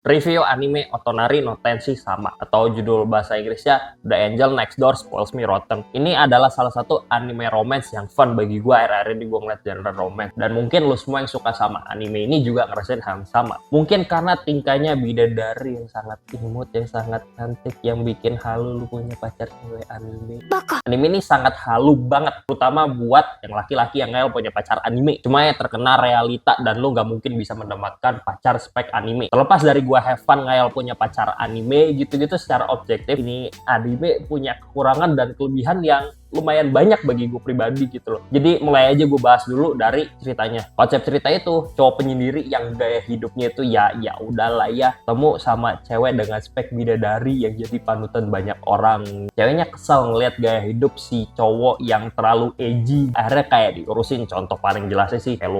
Review anime Otonari no Tenshi Sama, atau judul bahasa Inggrisnya The Angel Next Door Spoils Me Rotten. Ini adalah salah satu anime romance yang fun bagi gue. Akhir-akhir ini gue ngeliat genre romance, dan mungkin lu semua yang suka sama anime ini juga ngerasain hal yang sama. Mungkin karena tingkahnya bidadari yang sangat imut, yang sangat cantik, yang bikin halu lu punya pacar cewek anime. Anime ini sangat halu banget, terutama buat yang laki-laki yang ngayal punya pacar anime. Cuma ya terkena realita, dan lu nggak mungkin bisa mendapatkan pacar spek anime. Terlepas dari gua have fun ngayal punya pacar anime gitu-gitu, secara objektif ini anime punya kekurangan dan kelebihan yang lumayan banyak bagi gue pribadi gitu loh. Jadi mulai aja gue bahas dulu dari ceritanya. Konsep cerita itu cowok penyendiri yang gaya hidupnya itu ya udahlah ya, temu sama cewek dengan spek bidadari yang jadi panutan banyak orang. Ceweknya kesel ngeliat gaya hidup si cowok yang terlalu edgy. Akhirnya kayak diurusin. Contoh paling jelasnya sih kayak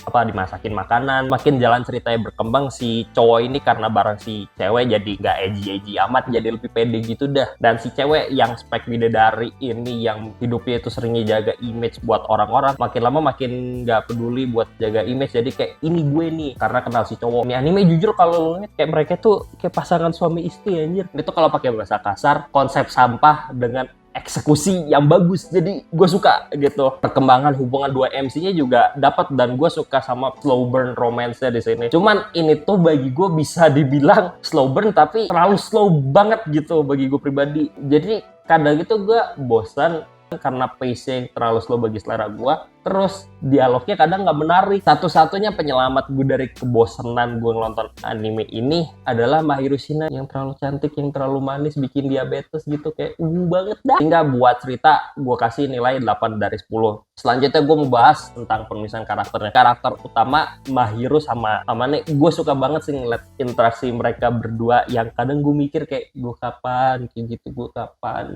dimasakin makanan. Makin jalan ceritanya berkembang, si cowok ini karena bareng si cewek jadi nggak edgy amat, jadi lebih pede gitu dah. Dan si cewek yang spek bidadari ini yang hidupnya itu seringnya jaga image buat orang-orang, makin lama makin nggak peduli buat jaga image. Jadi kayak ini gue nih karena kenal si cowok. Ini anime jujur kalau lu lihat kayak mereka tuh kayak pasangan suami istri anjir. Itu kalau pakai bahasa kasar, konsep sampah dengan eksekusi yang bagus. Jadi gue suka gitu. Perkembangan hubungan dua MC-nya juga dapat, dan gue suka sama slow burn romance-nya di sini. Cuman ini tuh bagi gue bisa dibilang slow burn, tapi terlalu slow banget gitu bagi gue pribadi. Jadi kadang gitu gue bosan karena pacing terlalu slow bagi selera gue. Terus dialognya kadang nggak menarik. Satu-satunya penyelamat gue dari kebosanan gue nonton anime ini adalah Mahiru Shina yang terlalu cantik, yang terlalu manis, bikin diabetes gitu, kayak banget dah. Hingga buat cerita gue kasih nilai 8 dari 10. Selanjutnya gue mau bahas tentang penulisan karakternya. Karakter utama Mahiru sama Amane, gue suka banget sih ngeliat interaksi mereka berdua, yang kadang gue mikir kayak gue kapan kayak gitu, gue kapan.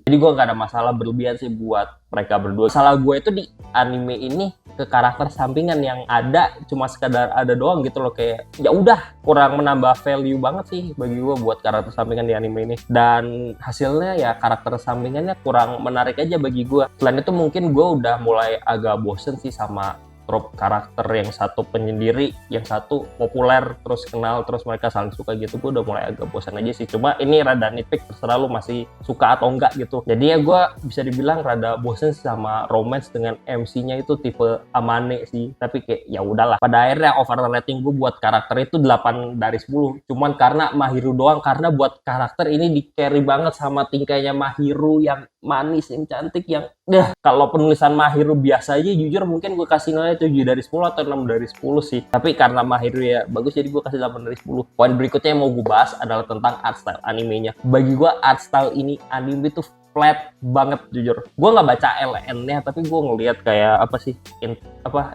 Jadi gue gak ada masalah berlebihan sih buat mereka berdua. Salah gue itu di anime ini ke karakter sampingan yang ada cuma sekadar ada doang gitu loh, kayak ya udah kurang menambah value banget sih bagi gue buat karakter sampingan di anime ini. Dan hasilnya ya karakter sampingannya kurang menarik aja bagi gue. Selain itu mungkin gue udah mulai agak bosen sih sama trope karakter yang satu penyendiri, yang satu populer, terus kenal, terus mereka saling suka gitu. Gue udah mulai agak bosan aja sih. Cuma ini rada nitpick, terserah lu masih suka atau enggak gitu. Jadi ya gue bisa dibilang rada bosan sama romance dengan MC-nya itu tipe Amane sih. Tapi kayak ya udahlah. Pada akhirnya overall rating gue buat karakter itu 8 dari 10. Cuman karena Mahiru doang, karena buat karakter ini di carry banget sama tingkahnya Mahiru yang manis, yang cantik, yang kalau penulisan Mahiru biasa aja jujur mungkin gue kasih nilai 7 dari 10 atau 6 dari 10 sih. Tapi karena Mahiru ya bagus, jadi gue kasih 8 dari 10. Poin berikutnya yang mau gue bahas adalah tentang art style animenya. Bagi gue art style ini anime tuh flat banget jujur. Gue nggak baca LN-nya, tapi gue ngeliat kayak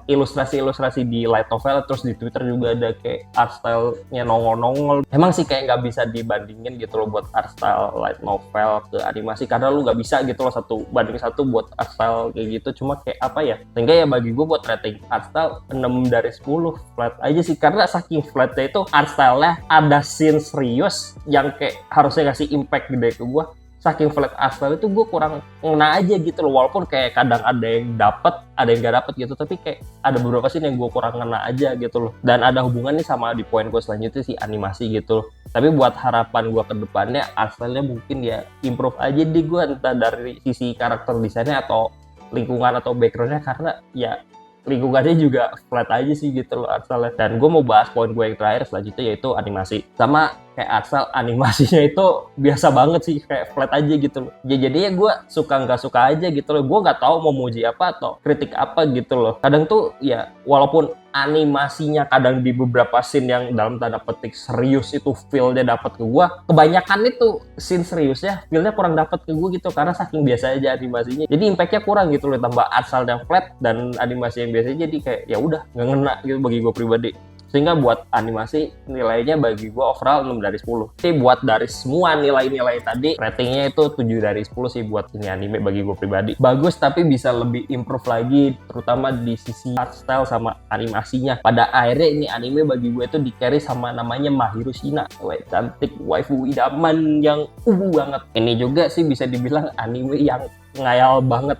ilustrasi-ilustrasi di light novel, terus di Twitter juga ada kayak art style-nya nongol-nongol. Emang sih kayak nggak bisa dibandingin gitu loh buat art style light novel ke animasi, karena lu nggak bisa gitu loh 1 banding 1 buat art style kayak gitu. Cuma kayak apa ya, sehingga ya bagi gue buat rating art style 6 dari 10 flat aja sih, karena saking flatnya itu art style-nya ada scene serius yang kayak harusnya ngasih impact gede ke gue. Saking flat art style itu gue kurang ngena aja gitu loh, walaupun kayak kadang ada yang dapet, ada yang gak dapet gitu, tapi kayak ada beberapa scene yang gue kurang ngena aja gitu loh. Dan ada hubungannya sama di poin gue selanjutnya sih animasi gitu loh. Tapi buat harapan gue ke depannya art style-nya mungkin ya improve aja deh gue, entah dari sisi karakter desainnya atau lingkungan atau background-nya, karena ya lingkungannya juga flat aja sih gitu loh art style-nya. Dan gue mau bahas poin gue yang terakhir selanjutnya, yaitu animasi. Sama kayak art style animasinya itu biasa banget sih, kayak flat aja gitu loh. Ya jadinya gue suka nggak suka aja gitu loh. Gue nggak tahu mau muji apa atau kritik apa gitu loh. Kadang tuh ya walaupun animasinya kadang di beberapa scene yang dalam tanda petik serius itu feel-nya dapat ke gue, kebanyakan itu scene seriusnya feel-nya kurang dapat ke gue gitu, karena saking biasa aja animasinya. Jadi impact-nya kurang gitu loh, tambah art style yang flat dan animasi yang biasa, jadi kayak ya udah nggak ngena gitu bagi gue pribadi. Sehingga buat animasi nilainya bagi gue overall 6 dari 10. Tapi buat dari semua nilai-nilai tadi, ratingnya itu 7 dari 10 sih buat ini anime bagi gue pribadi. Bagus, tapi bisa lebih improve lagi, terutama di sisi art style sama animasinya. Pada akhirnya ini anime bagi gue itu di carry sama namanya Mahiru Shina, cewek cantik, waifu idaman yang banget. Ini juga sih bisa dibilang anime yang ngayal banget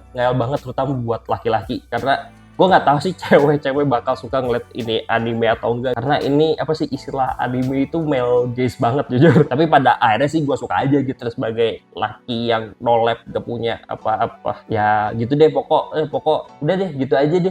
terutama buat laki-laki, karena Gue nggak tahu sih cewek-cewek bakal suka ngeliat ini anime atau enggak, karena ini apa sih istilah anime itu male gaze banget jujur. Tapi pada akhirnya sih gue suka aja gitu sebagai laki yang no lab gak punya apa-apa ya gitu deh. Pokok udah deh gitu aja deh.